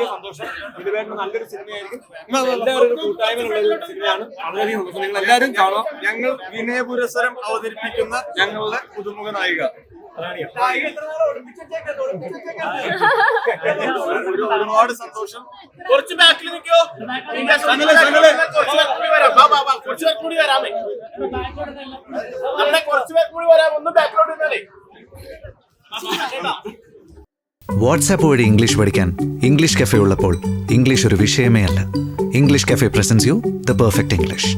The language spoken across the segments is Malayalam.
വളരെയധികം സന്തോഷം. ദിലീപേട്ടന് നല്ലൊരു സിനിമയായിരിക്കും. എല്ലാവരും കൂട്ടായ്മയുള്ള ഒരു സിനിമയാണ്. വളരെയധികം സന്തോഷം. നിങ്ങൾ എല്ലാവരും കാണാം. ഞങ്ങൾ വിനയപുരസ്സരം അവതരിപ്പിക്കുന്ന ഞങ്ങളുടെ പുതുമുഖ നായിക ഒരുപാട് സന്തോഷം. കുറച്ച് ബാക്കിൽ നിൽക്കോ, കുറച്ച് പേർ കൂടി വരാമേ, നമ്മുടെ കുറച്ച് പേർ കൂടി വരാം. ഒന്ന് ബാക്കിലോട്ട് നിന്നാലേ. വാട്സാപ്പ് വഴി ഇംഗ്ലീഷ് പഠിക്കാൻ ഇംഗ്ലീഷ് കഫേ ഉള്ളപ്പോൾ ഇംഗ്ലീഷ് ഒരു വിഷയമേ അല്ല. English cafe presents you the perfect English.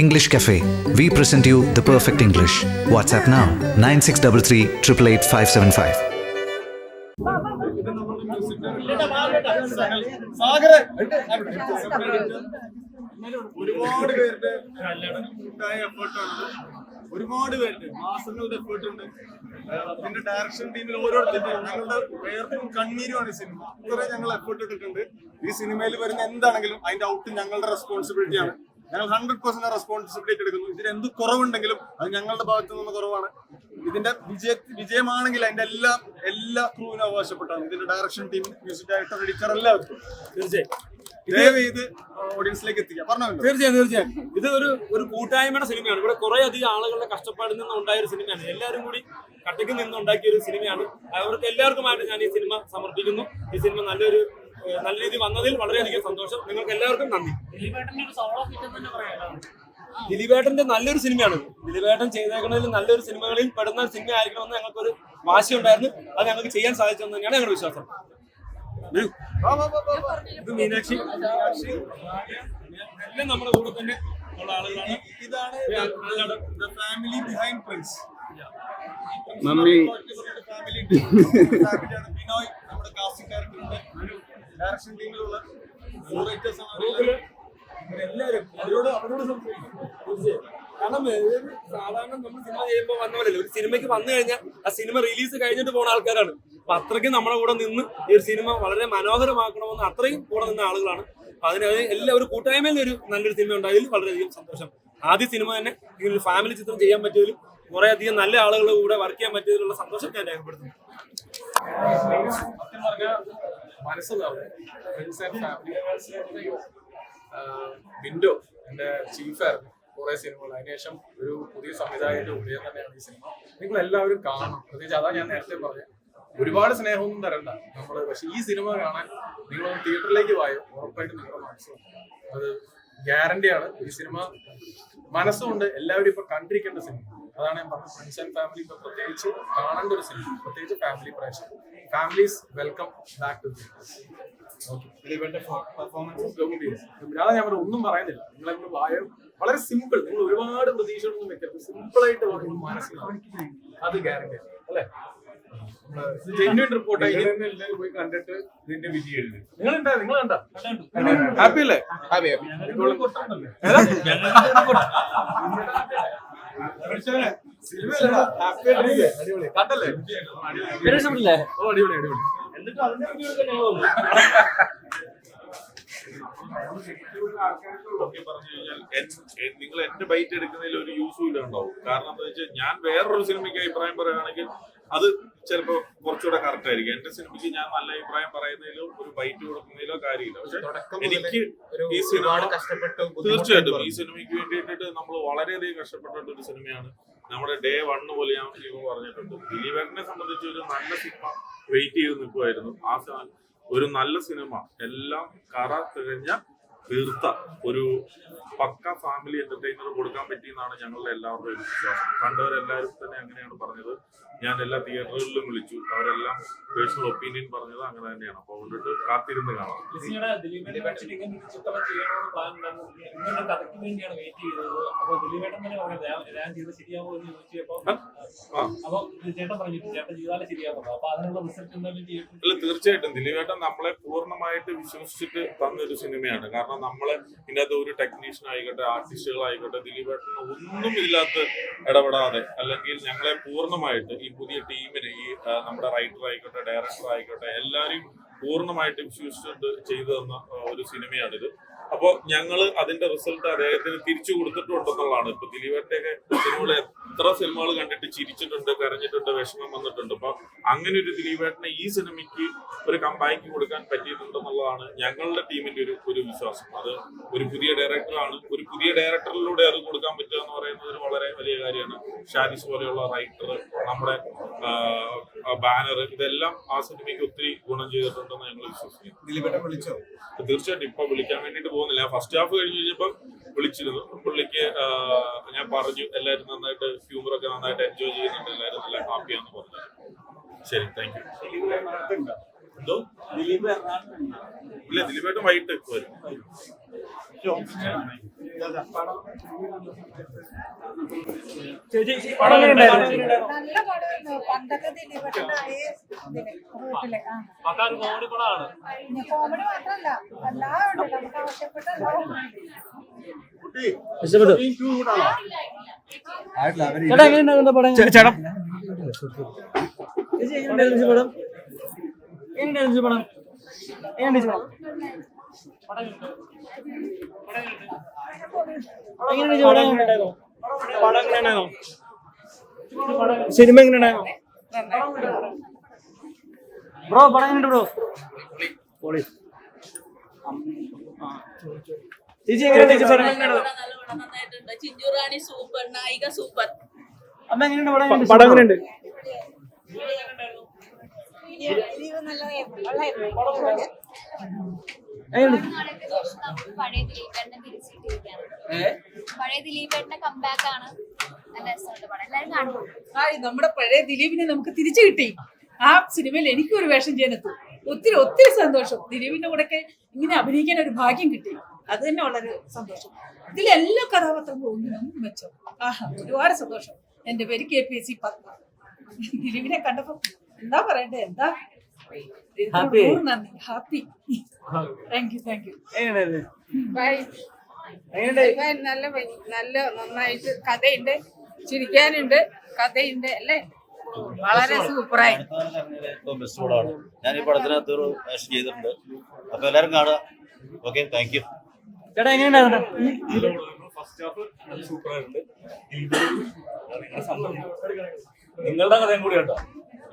English Cafe, we present you the perfect English. WhatsApp now 9633 888 575. ഒരുപാട് പേരുടെ കൂട്ടായ എഫേർട്ടാണ്. ഒരുപാട് പേരുടെ മാസങ്ങളുടെ എഫേർട്ട് ഉണ്ട്. ഇതിന്റെ ഡയറക്ഷൻ ടീമിൽ ഓരോരുത്തരുടെ ഞങ്ങളുടെ വേർപ്പും കണ്ണീരുമാണ് ഈ സിനിമ. അത്ര ഞങ്ങൾ എഫേർട്ട് ഇട്ടിട്ടുണ്ട്. ഈ സിനിമയിൽ വരുന്ന എന്താണെങ്കിലും അതിന്റെ ഔട്ട് ഞങ്ങളുടെ റെസ്പോൺസിബിലിറ്റിയാണ്. ഞങ്ങൾ 100% റെസ്പോൺസിബിലിറ്റി എടുക്കുന്നു. ഇതിന് എന്ത് കുറവുണ്ടെങ്കിലും അത് ഞങ്ങളുടെ ഭാഗത്തു നിന്ന് കുറവാണ്. ഇതിന്റെ വിജയമാണെങ്കിൽ അതിന്റെ എല്ലാ ക്രൂവിനും അവകാശപ്പെട്ടാണ്. ഇതിന്റെ direction team, music director, editor എല്ലാവർക്കും തീർച്ചയായും ഇത് ഓഡിയൻസിലേക്ക് എത്തിക്കാം. പറഞ്ഞല്ലോ. തീർച്ചയായും ഇത് ഒരു കൂട്ടായ്മയുടെ സിനിമയാണ്. ഇവിടെ കുറെ അധികം ആളുകളുടെ കഷ്ടപ്പാടിൽ നിന്ന് ഉണ്ടായ ഒരു സിനിമയാണ്. എല്ലാവരും കൂടി കട്ടയ്ക്ക് നിന്ന് ഉണ്ടാക്കിയ ഒരു സിനിമയാണ്. അവർക്ക് എല്ലാവർക്കുമായിട്ട് ഞാൻ ഈ സിനിമ സമർപ്പിക്കുന്നു. ഈ സിനിമ നല്ല രീതി വന്നതിൽ വളരെയധികം സന്തോഷം. നിങ്ങൾക്ക് എല്ലാവർക്കും നന്ദി. ദിലീപേട്ടന്റെ നല്ലൊരു സിനിമയാണ്. ദിലീപേട്ടൻ ചെയ്തേക്കുന്നതിൽ നല്ലൊരു സിനിമകളിൽ പെടുന്ന സിനിമ ആയിരിക്കണമെന്ന് ഞങ്ങൾക്കൊരു വാശിയുണ്ടായിരുന്നു. അത് ഞങ്ങൾക്ക് ചെയ്യാൻ സാധിച്ചെന്ന് തന്നെയാണ് ഞങ്ങളുടെ വിശ്വാസം. ഇത് മീനാക്ഷി എല്ലാം നമ്മുടെ കൂടെ തന്നെ ഉള്ള ആളുകളാണ്. ഇതാണ് ഫാമിലി ബിഹൈൻഡ് പ്രിൻസ്. മമ്മി ഫാമിലിയാണ്. ബിനോയ് നമ്മുടെ കാസ്റ്റിംഗ് ഡയറക്ടറുണ്ട്. ഡയറക്ഷൻ ടീമിലുള്ള എല്ലാവരും അവരോട് സംസാരിക്കും. കാരണം സാധാരണ നമ്മൾ സിനിമ ചെയ്യുമ്പോൾ വന്ന പോലെയല്ല. ഒരു സിനിമയ്ക്ക് വന്നു കഴിഞ്ഞാൽ ആ സിനിമ റിലീസ് കഴിഞ്ഞിട്ട് പോകുന്ന ആൾക്കാരാണ്. അപ്പൊ അത്രയ്ക്കും നമ്മുടെ കൂടെ നിന്ന് ഈ ഒരു സിനിമ വളരെ മനോഹരമാക്കണമെന്ന് അത്രയും കൂടെ നിന്ന ആളുകളാണ്. അപ്പൊ എല്ലാവരും കൂട്ടായ്മയിൽ നല്ലൊരു സിനിമ ഉണ്ടായതിൽ വളരെയധികം സന്തോഷം. ആദ്യ സിനിമ തന്നെ ഇങ്ങനൊരു ഫാമിലി ചിത്രം ചെയ്യാൻ പറ്റിയതിലും കുറെ അധികം നല്ല ആളുകളുടെ കൂടെ വർക്ക് ചെയ്യാൻ പറ്റിയതിലുള്ള സന്തോഷം ഞാൻ രേഖപ്പെടുത്തുന്നു. വിൻഡോ എന്റെ ചീഫായിരുന്നു കുറെ സിനിമകൾ. അതിനുശേഷം ഒരു പുതിയ സംവിധായകന്റെ ഉദയം തന്നെയാണ് ഈ സിനിമ. നിങ്ങൾ എല്ലാവരും കാണണം. പ്രത്യേകിച്ച് അതാ ഞാൻ നേരത്തെ പറഞ്ഞത്, ഒരുപാട് സ്നേഹമൊന്നും തരണ്ട നമ്മള്. പക്ഷെ ഈ സിനിമ കാണാൻ നിങ്ങൾ തിയേറ്ററിലേക്ക് വായോ, ഉറപ്പായിട്ട് നിങ്ങളുടെ മനസ്സും അത് ഗ്യാരണ്ടിയാണ്. ഈ സിനിമ മനസ്സുകൊണ്ട് എല്ലാവരും ഇപ്പൊ കണ്ടിരിക്കേണ്ട സിനിമ. അതാണ് ഞാൻ പറഞ്ഞത്. ഫ്രണ്ട്സ് ആൻഡ് ഫാമിലി ഇപ്പൊ പ്രത്യേകിച്ച് കാണേണ്ട ഒരു സിനിമ, പ്രത്യേകിച്ച് ഫാമിലി പ്രേക്ഷകർ. ഫാമിലീസ് വെൽക്കം ബാക്ക് ടു അതാ ഞാൻ ഒന്നും പറയുന്നില്ല. നിങ്ങളെ വായോ വളരെ സിമ്പിൾ. നിങ്ങൾ ഒരുപാട് പ്രതീക്ഷകളൊന്നും വെക്കരുത്. സിമ്പിൾ ആയിട്ട് മനസ്സിലാവും. അത് ഗ്യാരണ്ടി അല്ലേ? ജെന്യൂൻ റിപ്പോർട്ടായി എല്ലാവരും പോയി കണ്ടിട്ട് ഇതിന്റെ വിധി എഴുതി. നിങ്ങൾ കണ്ട ഹാപ്പി അല്ലേ? ഹാപ്പി അടിപൊളി കണ്ടല്ലേ? ഓ അടിപൊളി. എന്നിട്ട് അതിന്റെ നിങ്ങൾ എന്റെ ബൈറ്റ് എടുക്കുന്നതിൽ ഒരു യൂസും ഇല്ല ഉണ്ടാവും. കാരണം എന്താ വെച്ചാൽ ഞാൻ വേറൊരു സിനിമയ്ക്ക് അഭിപ്രായം പറയുകയാണെങ്കിൽ അത് ചിലപ്പോൾ കുറച്ചുകൂടെ കറക്റ്റ് ആയിരിക്കും. എന്റെ സിനിമയ്ക്ക് ഞാൻ നല്ല അഭിപ്രായം പറയുന്നതിലോ ഒരു ബൈറ്റ് കൊടുക്കുന്നതിലോ കാര്യമില്ല. പക്ഷെ എനിക്ക് ഈ സിനിമ തീർച്ചയായിട്ടും ഈ സിനിമയ്ക്ക് വേണ്ടിയിട്ട് നമ്മൾ വളരെയധികം കഷ്ടപ്പെട്ടിട്ട് ഒരു സിനിമയാണ്. നമ്മുടെ ഡേ 1 പോലെ ഞാൻ പറഞ്ഞിട്ടുണ്ട്. ദിലീപേട്ടനെ സംബന്ധിച്ച് ഒരു നല്ല സിനിമ വെയിറ്റ് ചെയ്ത് നിൽക്കുമായിരുന്നു. ഒരു നല്ല സിനിമ എല്ലാം കറ തികഞ്ഞ തീർത്ത ഒരു പക്ക ഫാമിലി എന്റർടൈനർ കൊടുക്കാൻ പറ്റിയെന്നാണ് ഞങ്ങളുടെ എല്ലാവരുടെയും വിശ്വാസം. കണ്ടവരെല്ലാവരും തന്നെ അങ്ങനെയാണ് പറഞ്ഞത്. ഞാൻ എല്ലാ തിയേറ്ററുകളിലും വിളിച്ചു. അവരെല്ലാം പേഴ്സണൽ ഒപ്പീനിയൻ പറഞ്ഞത് അങ്ങനെ തന്നെയാണ്. അപ്പൊ അതുകൊണ്ടിട്ട് കാത്തിരുന്ന് കാണാം. അല്ല, തീർച്ചയായിട്ടും ദിലീപേട്ടൻ നമ്മളെ പൂർണ്ണമായിട്ട് വിശ്വസിച്ചിട്ട് തന്നൊരു സിനിമയാണ്. കാരണം നമ്മളെ ഇതിനകത്ത് ഒരു ടെക്നീഷ്യൻ ആയിക്കോട്ടെ, ആർട്ടിസ്റ്റുകളായിക്കോട്ടെ, ദിലീപേട്ടന് ഒന്നുമില്ലാത്ത ഇടപെടാതെ അല്ലെങ്കിൽ ഞങ്ങളെ പൂർണ്ണമായിട്ട് ഈ പുതിയ ടീമിന്, ഈ നമ്മുടെ റൈറ്റർ ആയിക്കോട്ടെ, ഡയറക്ടർ ആയിക്കോട്ടെ, എല്ലാവരെയും പൂർണ്ണമായിട്ട് വിശ്വസിച്ചിട്ട് ചെയ്തു തന്ന ഒരു സിനിമയാണിത്. അപ്പോൾ ഞങ്ങൾ അതിന്റെ റിസൾട്ട് അദ്ദേഹത്തിന് തിരിച്ചു കൊടുത്തിട്ടുണ്ടെന്നുള്ളതാണ്. ഇപ്പൊ ദിലീപേട്ടന്റെ സിനിമകൾ എത്ര സിനിമകൾ കണ്ടിട്ട് ചിരിച്ചിട്ടുണ്ട്, കരഞ്ഞിട്ടുണ്ട്, വിഷമം വന്നിട്ടുണ്ട്. അപ്പൊ അങ്ങനെ ഒരു ദിലീപേട്ടനെ ഈ സിനിമയ്ക്ക് ഒരു കമ്പാക്ക് കൊടുക്കാൻ പറ്റിയിട്ടുണ്ടെന്നുള്ളതാണ് ഞങ്ങളുടെ ടീമിന്റെ ഒരു വിശ്വാസം. അത് ഒരു പുതിയ ഡയറക്ടറാണ്, ഒരു പുതിയ ഡയറക്ടറിലൂടെ അത് കൊടുക്കാൻ പറ്റുക എന്ന് പറയുന്നത് ഒരു വളരെ വലിയ കാര്യമാണ്. ഷാരിസ് പോലെയുള്ള റൈറ്റർ, നമ്മുടെ ബാനർ, ഇതെല്ലാം ആ സിനിമയ്ക്ക് ഒത്തിരി ഗുണം ചെയ്തിട്ടുണ്ടെന്ന് ഞങ്ങൾ വിശ്വസിക്കുന്നു. ദിലീപേട്ടൻ വിളിച്ചോ? തീർച്ചയായിട്ടും ഇപ്പൊ വിളിക്കാൻ വേണ്ടിട്ട് പോകുന്നില്ല. ഫസ്റ്റ് ഹാഫ് കഴിഞ്ഞ് കഴിഞ്ഞപ്പം വിളിച്ചിരുന്നു. പുള്ളിക്ക് ഞാൻ പറഞ്ഞു എല്ലാവരും നന്നായിട്ട് ഹ്യൂമറൊക്കെ നന്നായിട്ട് എൻജോയ് ചെയ്യുന്നുണ്ട്, എല്ലാവരും നല്ല ഹാപ്പിയാന്ന് പറഞ്ഞു. ശരി, താങ്ക് യു. എന്തോ ഇല്ല, ദിലീപേട്ടൻ വൈകിട്ട് വരും. നല്ല പടമായിരുന്നു. പണ്ടത്തെ ദിലീപേട്ടനായ റൂട്ടില് കോമഡി മാത്രല്ല എല്ലാം ഉണ്ട്. നമുക്ക് ആവശ്യപ്പെട്ട സിനിമ എങ്ങനെയാണോ ബ്രോ? പടം എങ്ങനെയുണ്ട് ബ്രോ? ചേച്ചി എങ്ങനെയുണ്ട്? നന്നായിട്ടുണ്ട്. ചിഞ്ചുറാണി സൂപ്പർ, നായിക സൂപ്പർ. അമ്മ എങ്ങനെയുണ്ട് പടം? പടം എങ്ങനെയുണ്ട്? പഴയ ദിലീപേട്ടന്റെ കംബാക്ക് ആണ്. നല്ല രസമുണ്ട് പടം. എല്ലാവരും കാണും. നമ്മുടെ പഴയ ദിലീപിനെ നമുക്ക് തിരിച്ചു കിട്ടി. ആ സിനിമയിൽ എനിക്കും ഒരു വേഷം ചെയ്യാനെത്തു. ഒത്തിരി ഒത്തിരി സന്തോഷം. ദിലീപിന്റെ കൂടെ ഇങ്ങനെ അഭിനയിക്കാൻ ഒരു ഭാഗ്യം കിട്ടി. അത് തന്നെ വളരെ സന്തോഷം. ഇതിൽ എല്ലാ കഥാപാത്രങ്ങളും ഒന്നിനും മെച്ചം. ഒരുപാട് സന്തോഷം. എന്റെ പേര് KPSC പത്മ. ദിലീപിനെ കണ്ടപ്പോ എന്താ പറയണ്ടേ, എന്താ നന്ദി, ഹാപ്പി. Thank you. നല്ല നന്നായിട്ട് കഥയുണ്ട്, ചിരിക്കാനുണ്ട്, കഥയുണ്ട്, അല്ലേ? വളരെ സൂപ്പറായി. ബെസ്റ്റ് പടമാണ്. ഞാൻ ഈ പടത്തിനകത്ത് ഒരു വേഷം ചെയ്തിട്ടുണ്ട്. അപ്പൊ എല്ലാരും കാണുക. Okay, thank you. ചേട്ടാ എങ്ങനെയുണ്ടായിരുന്നു? നിങ്ങളുടെ കഥയും കൂടി കേട്ടോ,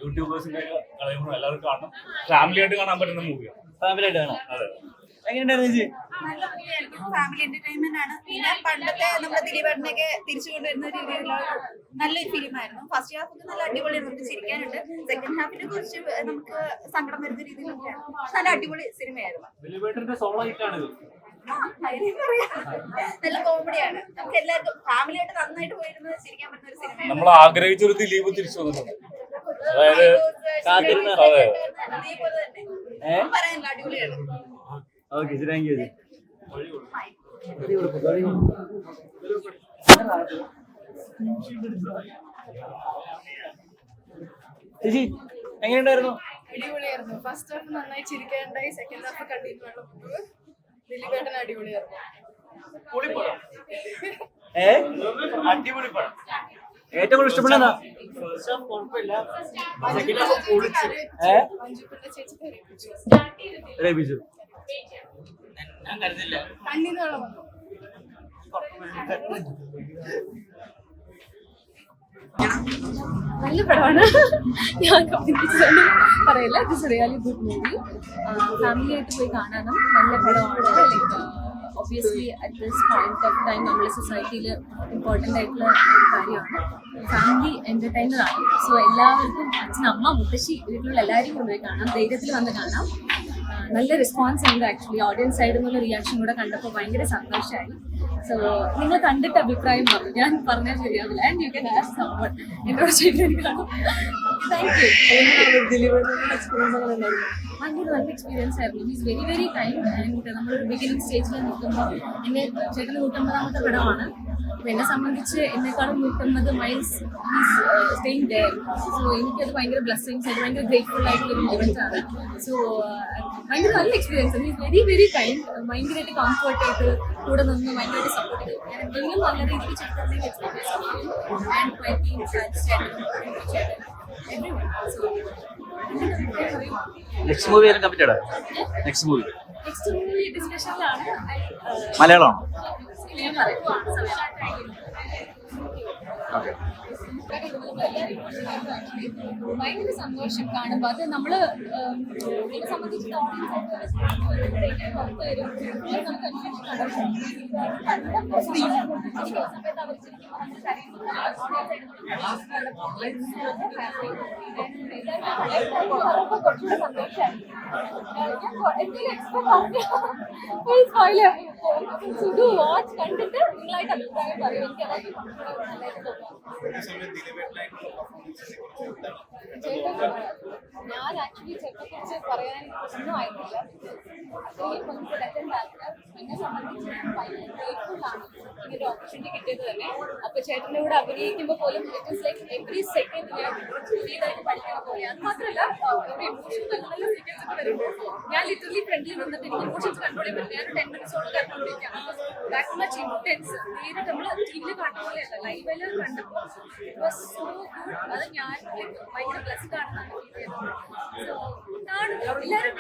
യൂട്യൂബേഴ്സിന്റെ കഥയും കൂടെ എല്ലാവരും കാണണം. ഫാമിലി ആയിട്ട് കാണാൻ പറ്റുന്ന മൂവിയാണ്. ഫാമിലി ആയിട്ട് കാണാം. അതെ. എങ്ങനെയുണ്ടായിരുന്നു ചേച്ചി? നല്ല മൂവിയായിരുന്നു. ഫാമിലി എന്റർടൈൻമെന്റ് ആണ്. പിന്നെ പണ്ടത്തെ നമ്മുടെ ദിലീപേട്ടനൊക്കെ തിരിച്ചു കൊണ്ടുവരുന്ന രീതിയിലുള്ള നല്ലൊരു ഫിലിമായിരുന്നു. ഫസ്റ്റ് ഹാഫ് ഒക്കെ നല്ല അടിപൊളിയാണ്, നമുക്ക് ചിരിക്കാനുണ്ട്. സെക്കൻഡ് ഹാഫിനെ കുറിച്ച് നമുക്ക് സങ്കടം വരുന്ന രീതിയിലൊക്കെയാണ്. നല്ല അടിപൊളി സിനിമയായിരുന്നു. ദിലീപേട്ടന്റെ സോളോ ഹിറ്റാണ് ഇത്. നല്ല കോമഡിയാണ്. നമുക്ക് എല്ലാവർക്കും ഫാമിലി ആയിട്ട് നന്നായിട്ട് പോയിരുന്നത് ചിരിക്കാൻ പറ്റുന്ന ഒരു സിനിമയാണ്. നമ്മൾ ആഗ്രഹിച്ചൊരു ദിലീപ് തിരിച്ചു വന്നിട്ടുണ്ട്. അതായത് അതേപോലെ തന്നെ പറയാനില്ല, അടിപൊളിയാണ്. Okay, thank you. ചേച്ചി എങ്ങനെയുണ്ടായിരുന്നു? അടിപൊളിയായിരുന്നു. ഫസ്റ്റ് ഹാഫ് നന്നായി ചിരിക്കാനുണ്ടായി. സെക്കൻഡ് ഹാഫ് കണ്ടിട്ട് വെള്ളം പോകും. ദിലീപേട്ടൻ അടിപൊളിയായിരുന്നു. അടിപൊളി പടം. ഏറ്റവും കൂടുതൽ ഇഷ്ടപ്പെടുന്ന ഞാൻ കരുതില്ല. നല്ല പടമാണ്. ഞാൻ കമ്പിച്ചൊന്നും പറയില്ല. It's really good movie. Family ആയിട്ട് പോയി കാണാനും നല്ല പടമാണ്. Like obviously at this point of time നമ്മുടെ സൊസൈറ്റിയിൽ ഇമ്പോർട്ടൻ്റ് ആയിട്ടുള്ള ഒരു കാര്യമാണ്. ഫാമിലി എൻ്റർടൈനറാണ്. സോ എല്ലാവർക്കും അച്ഛൻ, അമ്മ, മുത്തശ്ശി, വീട്ടിലുള്ള എല്ലാവരും കൊണ്ടുപോയി കാണാം. ധൈര്യത്തിൽ വന്ന് കാണാം. നല്ല റെസ്പോൺസ് ഉണ്ട്. ആക്ച്വലി ഓഡിയൻസ് സൈഡിൽ നിന്നുള്ള റിയാക്ഷൻ കൂടെ കണ്ടപ്പോൾ ഭയങ്കര സന്തോഷമായി. സോ നിങ്ങൾ കണ്ടിട്ട് അഭിപ്രായം പറഞ്ഞു. ഞാൻ പറഞ്ഞാൽ ശരിയാവില്ല. And you can ask someone എന്നോട് ചോദിക്കാൻ. Thank you. ഭയങ്കര നല്ല എക്സ്പീരിയൻസ് ആയിരുന്നു. Is very very kind. And നമ്മളൊരു ബിഗിനിങ് സ്റ്റേജിൽ നിൽക്കുമ്പോൾ എന്നെ ചേട്ടന് 150ാമത്തെ പടമാണ്. അപ്പോൾ എന്നെ സംബന്ധിച്ച് എന്നെക്കാളും 150 miles is staying there. So എനിക്കത് ഭയങ്കര ബ്ലെസ്സിങ്സ് ആയിട്ട് ഭയങ്കര ഗ്രേറ്റ്ഫുൾ ആയിട്ടുള്ളൊരു ഇവന്റ് ആണ്. സോ ഭയങ്കര നല്ല experience. Is very very kind. ഭയങ്കരമായിട്ട് കംഫർട്ട് ചെയ്ത് കൂടെ നിന്ന് ഭയങ്കരമായിട്ട് സപ്പോർട്ട് ചെയ്തു. ഞാൻ എന്തെങ്കിലും നല്ല രീതിക്ക് ചെയ്തിട്ടുണ്ടെങ്കിൽ experience and my team next movie ആയാലും കമ്മിറ്റഡ്. നെക്സ്റ്റ് മൂവി ഡിസ്കഷനിലാണ്. മലയാളമാണോ? ഞാൻ പറയാം. ഓക്കെ. ആൾക്കാരെ ഭയങ്കര സന്തോഷം കാണുമ്പോൾ. അത് നമ്മള് എന്നെ സംബന്ധിച്ച് ഓഡിയൻസ് പുറത്ത് വരും, നമുക്ക് അന്വേഷിച്ച് നടക്കും. സമയത്ത് അവർ കുറച്ചുകൂടെ സന്തോഷമായി. വാച്ച് കണ്ടിട്ട് നിങ്ങളായിട്ട് അഭിപ്രായം പറയും. എനിക്ക് അതായത് ഞാൻ ആക്ച്വലി ചേട്ടനെ കുറിച്ച് പറയാൻ ഒന്നും ആയിട്ടില്ല. എന്നെ സംബന്ധിച്ച് ഭയങ്കര ഗ്രേറ്റ്ഫുൾ ആണ് ഇങ്ങനൊരു ഓപ്പർച്യൂണിറ്റി കിട്ടിയത് തന്നെ. അപ്പൊ ചേട്ടൻ്റെ കൂടെ അഭിനയിക്കുമ്പോൾ പോലും it is like every second ഞാൻ പുതിയതായിട്ട് പഠിക്കണ പോലെ. അത് മാത്രമല്ല ഒരു ഇമോഷൻ നല്ല നല്ല സീക്വൻസ് ഒക്കെ വരുമ്പോൾ ഞാൻ ലിറ്ററലി ഫ്രണ്ടിൽ വന്നിട്ട് എനിക്ക് ഇമോഷൻസ് കൺട്രോൾ ചെയ്യാൻ പറ്റില്ല. ഞാൻ 10 മിനിറ്റ്സോളം കണ്ടുകൊണ്ടിരിക്കുകയാണ്. That much intense. നേരിട്ട് നമ്മൾ ടിവിയിൽ കാണുന്ന പോലെയല്ല, ലൈവില് കണ്ടപ്പോൾ ഇറ്റ് വാസ് സോ ഗുഡ്. അത് ഞാൻ ഭയങ്കര ബ്ലെസ്ഡ് ആണെന്നാണ് ഫീൽ ചെയ്തത്. സോ കാണും, എല്ലാവരും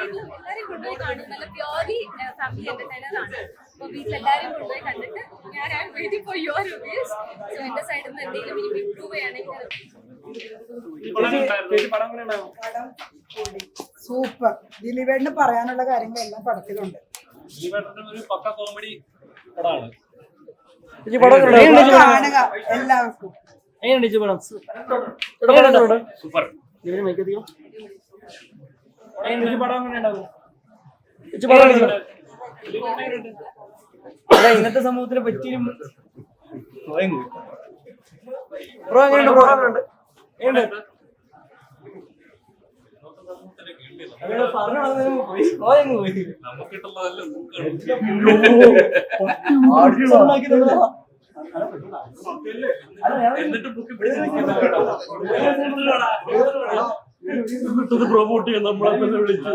കൊണ്ടുപോയി കാണും. നല്ല പ്യോർലി ഫാമിലി എന്റർടൈനറാണ്. അപ്പോൾ വീട്ടിലെല്ലാവരും കൊണ്ടുപോയി കണ്ടിട്ട് ഞാൻ I am waiting for your reviews. So എന്റെ സൈഡിൽ നിന്ന് എന്തെങ്കിലും ഇനി ഇംപ്രൂവ് ചെയ്യണമെങ്കിൽ സൂപ്പർ. ദിലീപേട്ടന് പറയാനുള്ള കാര്യങ്ങളെല്ലാം പടത്തിലുണ്ട്. ഒരു പക്ക കോമഡി പടമാണ്. കാണുക എല്ലാവർക്കും. സൂപ്പർ. ഇന്നത്തെ സമൂഹത്തിനെ പറ്റിയും പ്രൊമോട്ട് ചെയ്യാൻ നമ്മളെ തന്നെ വിളിച്ചു.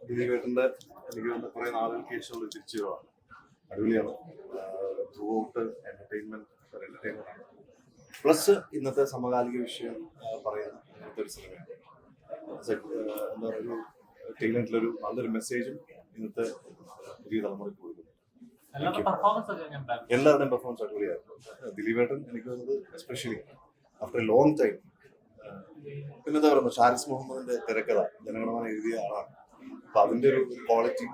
ദിലീപേട്ടന്റെ എനിക്ക് കുറെ നാളുകൾക്ക് ശേഷമുള്ള തിരിച്ചു വരവാണ്. അടിപൊളിയാണ്. ത്രൂ ഔട്ട് എന്റർടൈൻമെന്റ് ആണ്. പ്ലസ് ഇന്നത്തെ സമകാലിക വിഷയം പറയുന്ന ഇന്നത്തെ ഒരു സിനിമയാണ്. എന്താ പറയുക, ഒരു ടൈലന്റിലൊരു നല്ലൊരു മെസ്സേജും ഇന്നത്തെ പുതിയ തലമുറയ്ക്ക് കൊടുക്കുന്നു. എല്ലാവരുടെയും പെർഫോമൻസ് അടിപൊളിയായിരുന്നു. ദിലീപേട്ടൻ എനിക്ക് തോന്നുന്നത് especially after A long time. പിന്നെന്താ പറയുന്നത്, ഷാരിസ് മുഹമ്മദിന്റെ തിരക്കഥ ജനഗണമന എഴുതിയ ആളാണ്. അപ്പൊ അതിന്റെ ഒരു ക്വാളിറ്റി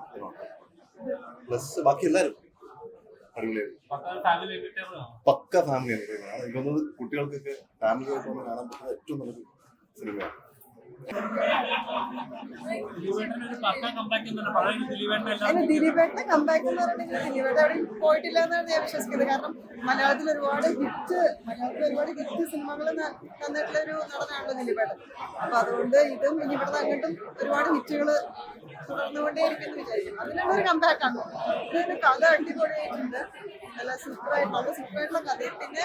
പ്ലസ് ബാക്കി എല്ലാവരും അടിപൊളിയായിരുന്നു. പക്ക ഫാമിലി എന്റർടൈൻമെന്റ് ആണ്. എനിക്ക് തോന്നുന്നത് കുട്ടികൾക്കൊക്കെ ഫാമിലിയായിട്ട് വന്ന് കാണാൻ പറ്റുന്ന ഏറ്റവും നല്ലൊരു സിനിമയാണ്. ദിലീപേട്ടന്റെ കമ്പാക്ക് എന്ന് പറഞ്ഞിട്ടുണ്ടെങ്കിൽ ദിലീപേട്ടൻ അവിടെ പോയിട്ടില്ല എന്നാണ് ഞാൻ വിശ്വസിക്കുന്നത്. കാരണം മലയാളത്തിൽ ഒരുപാട് ഹിറ്റ് സിനിമകൾ തന്നിട്ടുള്ള ഒരു നടനാണല്ലോ ദിലീപേട്ടൻ. അപ്പൊ അതുകൊണ്ട് ഇതും ഇനി ഇവിടുന്ന് അങ്ങോട്ടും ഒരുപാട് ഹിറ്റുകൾ തുടർന്നുകൊണ്ടേയിരിക്കുന്നു വിചാരിക്കും. അതിനുള്ള ഒരു കമ്പാക്കാണ്. ഇതിന് കഥ അടിപൊളിയായിട്ടുണ്ട്. നല്ല സൂപ്പറായിട്ടുള്ള കഥയും പിന്നെ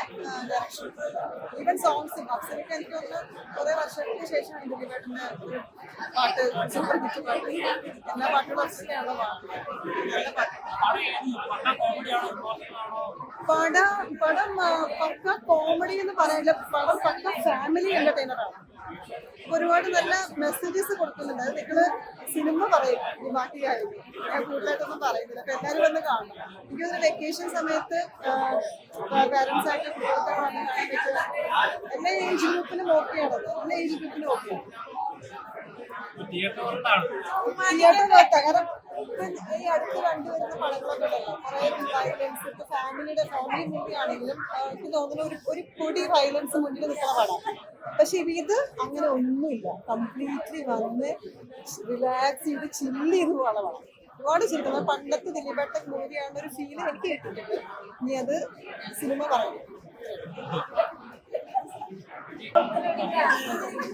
ഡയറക്ഷൻ, ഈവൻ സോങ്സും. അപ്സരയ്ക്ക് എനിക്ക് തോന്നുന്നു കുറെ വർഷങ്ങൾക്ക് ശേഷമാണ് ദിലീപേട്ടന്റെ ഒരു പാട്ട് സൂപ്പർ ഹിറ്റ് പാട്ട്. എല്ലാ പാട്ടുകളും അപ്സരയാണല്ലോ പടം പക്ക കോമഡി എന്ന് പറയാനില്ല. പടം പക്ക ഫാമിലി എന്റർടൈനറാണ്. ഒരുപാട് നല്ല മെസ്സേജസ് കൊടുക്കുന്നുണ്ട്. അത് നിങ്ങള് സിനിമ പറയും ഈ ബാക്കി കാര്യം ഞാൻ കൂടുതലായിട്ടൊന്നും പറയുന്നില്ല. അപ്പൊ എല്ലാവരും വന്ന് കാണണം. എനിക്കൊരു വെക്കേഷൻ സമയത്ത് പാരന്റ്സ് ആയിട്ട് കുട്ടികൾക്ക് വന്ന് കാണാൻ പറ്റുക. എല്ലാ ഏജ് ഗ്രൂപ്പിനും ഓക്കെയാണത്. എല്ലാ ഏജ് ഗ്രൂപ്പിനും ഓക്കെയാണ്. കാരണം ഈ അടുത്ത് കണ്ടുവരുന്ന പടങ്ങളൊക്കെ ഉണ്ടല്ലോ, കുറെ വയലൻസ്. ഇപ്പൊ ഫാമിലി മൂവി ആണെങ്കിലും എനിക്ക് തോന്നുന്ന ഒരു പൊടി വയലൻസ് മുന്നിൽ നിൽക്കുന്ന പടം. പക്ഷെ ഇത് അങ്ങനെ ഒന്നുമില്ല. കംപ്ലീറ്റ്ലി വന്ന് റിലാക്സ് ചെയ്ത് ചില്ല് ചെയ്ത് പോകാനുള്ള പടം. ഒരുപാട് ചിരിക്കുന്നത് പണ്ടത്തെ ദിലീപേട്ടൻ മൂവിയാണ് ഒരു ഫീല് എനിക്ക് കിട്ടിയിട്ടുണ്ട്. ഇനി അത് സിനിമ പറയും.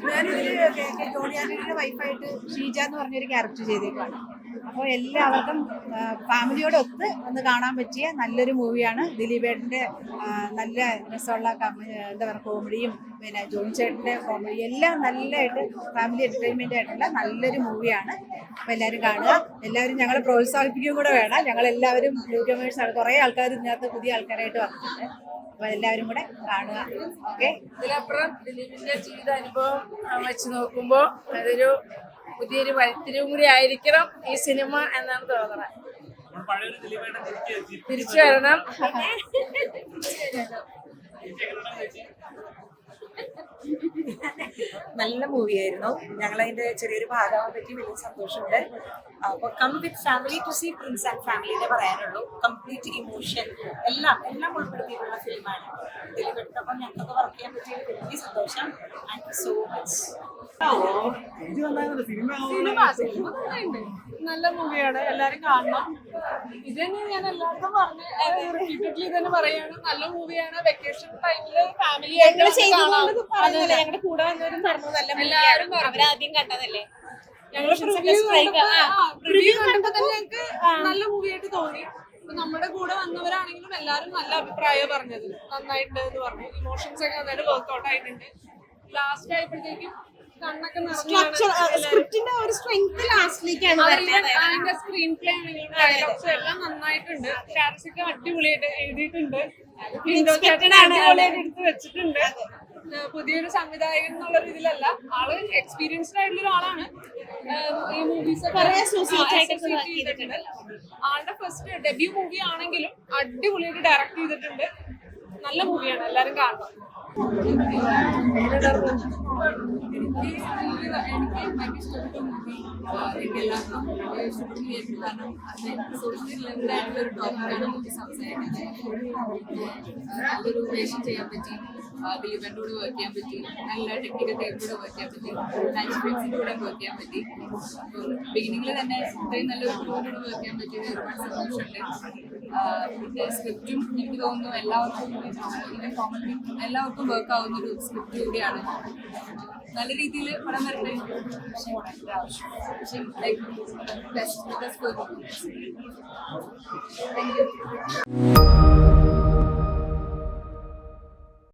ഞാനിതില് ജോണി ആന്റണിയുടെ വൈഫായിട്ട് ഷീജ എന്ന് പറഞ്ഞൊരു ക്യാരക്ടർ ചെയ്തേക്കാണ്. അപ്പോൾ എല്ലാവർക്കും ഫാമിലിയോടൊത്ത് ഒന്ന് കാണാൻ പറ്റിയ നല്ലൊരു മൂവിയാണ്. ദിലീപേട്ടൻ്റെ നല്ല രസമുള്ള എന്താ പറയുക കോമഡിയും പിന്നെ ജോണി ചേട്ടൻ്റെ കോമഡി എല്ലാം നല്ലതായിട്ട് ഫാമിലി എൻ്റർടൈൻമെൻ്റ് ആയിട്ടുള്ള നല്ലൊരു മൂവിയാണ്. അപ്പോൾ എല്ലാവരും കാണുക. എല്ലാവരും ഞങ്ങളെ പ്രോത്സാഹിപ്പിക്കുകയും കൂടെ വേണം. ഞങ്ങളെല്ലാവരും ന്യൂ കമേഴ്സാണ്. കുറേ ആൾക്കാർ ഇതിനകത്ത് പുതിയ ആൾക്കാരായിട്ട് വന്നിട്ടുണ്ട്. അപ്പോൾ എല്ലാവരും കൂടെ കാണുക. ഓക്കെ. ഇതിലപ്പുറം ദിലീപിന്റെ ജീവിതാനുഭവം വെച്ച് നോക്കുമ്പോൾ അതൊരു പുതിയൊരു വഴിത്തിരിവും കൂടി ആയിരിക്കണം ഈ സിനിമ എന്നാണ് തോന്നുന്നത്. തിരിച്ചു വരണം. നല്ല മൂവിയായിരുന്നു. ഞങ്ങൾ അതിന്റെ ചെറിയൊരു ഭാഗമാകാൻ പറ്റി വലിയ സന്തോഷമുണ്ട്. അപ്പോൾ come with family to see Prince and Family എന്നേ പറയാനുള്ളൂ. കംപ്ലീറ്റ് ഇമോഷൻ എല്ലാം ഉൾപ്പെടുത്തിയിട്ടുള്ള ഫിലിമാണ്. ദിലീപേട്ടനൊപ്പം ഞങ്ങൾക്കൊക്കെ വർക്ക് ചെയ്യാൻ പറ്റിയ വലിയ സന്തോഷം. Thank you so much. നല്ല മൂവിയാണ്, എല്ലാരും കാണണം. ഇതന്നെ ഞാൻ എല്ലാവർക്കും പറഞ്ഞു, റിപ്പീറ്റഡ്ലി തന്നെ പറയാണ്, നല്ല മൂവിയാണ്. വെക്കേഷൻ ടൈമില് ഫാമിലി ഞങ്ങളുടെ കൂടെ വന്നവരും പറഞ്ഞു നല്ല എല്ലാവരും അവരാദ്യം കണ്ടതല്ലേ. ഞങ്ങൾ റിവ്യൂ കണ്ടപ്പോ തന്നെ ഞങ്ങൾക്ക് നല്ല മൂവിയായിട്ട് തോന്നി. നമ്മുടെ കൂടെ വന്നവരാണെങ്കിലും എല്ലാരും നല്ല അഭിപ്രായം പറഞ്ഞത്, നന്നായിട്ട് എന്ന് പറഞ്ഞു. ഇമോഷൻസ് ഒക്കെ നന്നായിട്ട് വർക്ക്ഔട്ട് ആയിട്ടുണ്ട്. ലാസ്റ്റ് ആയപ്പോഴത്തേക്കും സ്ക്രിപ്റ്റിന്റെ ഒരു സ്ട്രെങ്ത് ലാസ്റ്റിലേക്കാണ് അതിന്റെ സ്ക്രീൻ പ്ലേ ആണെങ്കിലും ഡയലോഗ്സ് എല്ലാം നന്നായിട്ടുണ്ട്. ഷാരസിക്ക് അടിപൊളിയായിട്ട് എഴുതിയിട്ടുണ്ട്. എടുത്ത് വെച്ചിട്ടുണ്ട്. പുതിയൊരു സംവിധായകൻ എന്നുള്ള രീതിയിലല്ല, ആള് എക്സ്പീരിയൻസ്ഡ് ആയിട്ടുള്ള ഒരാളാണ്. ഈ മൂവീസ് ചെയ്തിട്ടുണ്ട്. ആളുടെ ഫസ്റ്റ് ഡെബ്യൂ മൂവി ആണെങ്കിലും അടിപൊളിയായിട്ട് ഡയറക്ട് ചെയ്തിട്ടുണ്ട്. നല്ല മൂവിയാണ്, എല്ലാരും കാണണം. എനിക്ക് ഭയങ്കര ഇഷ്ടപ്പെട്ട മൂവി. എനിക്ക് എല്ലാവർക്കും ഇഷ്ടപ്പെട്ടു വിചാരിച്ചു. കാരണം സോഷ്യൽ ലെവലായിട്ടുള്ള ഒരു ടോപ്പിക്കാണ് നമുക്ക് സംസാരിക്കുന്നത്. നല്ലൊരു വേഷം ചെയ്യാൻ പറ്റി, ദിലീപേട്ടൻ്റെ കൂടെ വർക്ക് ചെയ്യാൻ പറ്റി, നല്ല ടെക്നിക്കൽ ടീമിലൂടെ വർക്ക് ചെയ്യാൻ പറ്റി, മാനേജ്മെന്റ്സിൻ്റെ കൂടെ വർക്ക് ചെയ്യാൻ പറ്റി. അപ്പോൾ ബിഗിനിങ്ങിൽ തന്നെ ഇത്രയും നല്ലൊരു ക്രൂവിനോട് വർക്ക് ചെയ്യാൻ പറ്റിയത് ഒരുപാട് സന്തോഷമുണ്ട്. പിന്നെ സ്ക്രിപ്റ്റും എനിക്ക് തോന്നുന്നു എല്ലാവർക്കും ഇതിൻ്റെ കോമഡി എല്ലാവർക്കും വർക്ക് ആവുന്ന ഒരു സ്ക്രിപ്റ്റ് കൂടിയാണ്. നല്ല രീതിയിൽ പടം വരട്ടെ. പക്ഷേ ലൈക്ക് ബെസ്റ്റ് താങ്ക് യു.